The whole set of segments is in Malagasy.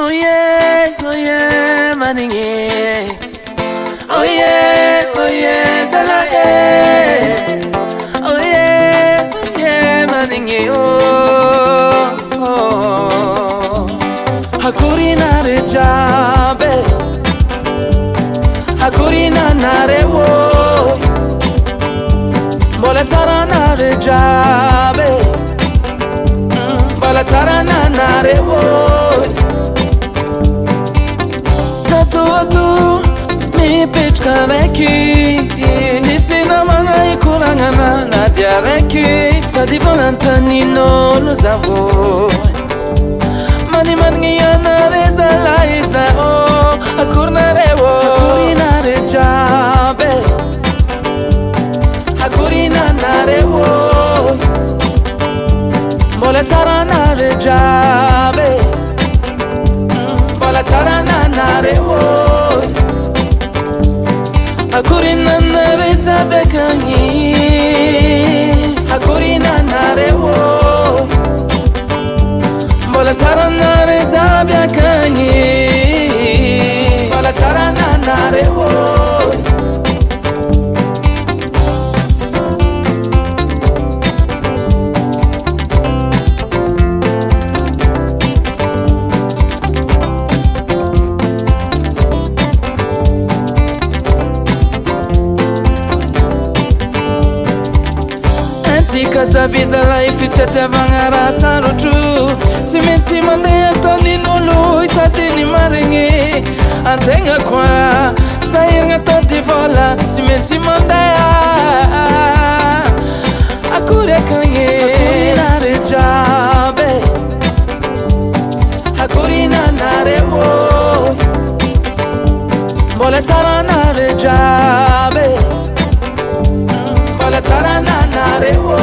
Oh yeah, maninge. Oh yeah, salaye. Oh yeah, maninge. Oh. Hakurina rejabe. Hakurina narewo. Bola tarana rejabe. Bola tarana narewo. Satu mi pichka reki. Sisi na manga ikurangana na diareki. Tadi volantani no lo zavo. Mani yana reza laisa o. Hakurna rewo. Hakurina rejabe. Hakurina narewo. Bola tarana rejabe. Bola tarana narewo. Hakurina narejabe kanyi. Hakurina narewo. Bola tarana rejabe kanyi. Bola tarana narewo. Kazabiza life itete vangara sarutu. Simensi mande atani nulu itatini maringi. Antenga kwa sairga toti vola. Simensi mande akure kange. Hakurina rejabe. Hakurina narewo. Bola tarana rejabe. Bola tarana narewo.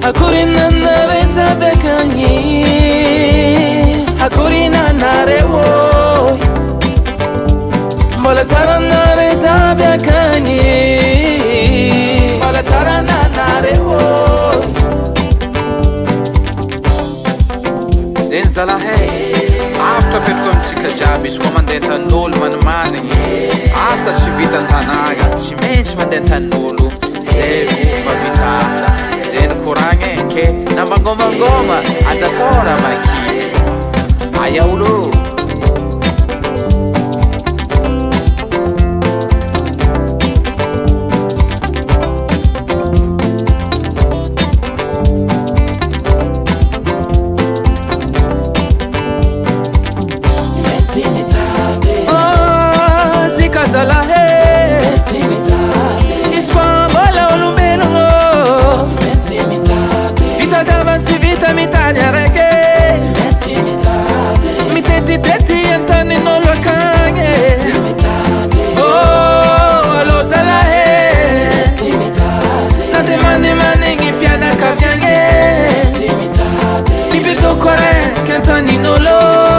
Hakurina narejabe kanyi. Hakurina narewo. Bola tarana rejabe kanyi. Bola tarana narewo. Zenzala hey. After petkom sikajabi shkomandenta nol manmani. Asa chivita tanaga chimench mandenta nulu. Zevi mabitasa. Zen kurange ke namba ngoma asatora maki. Ayaulu. Kantani no lo.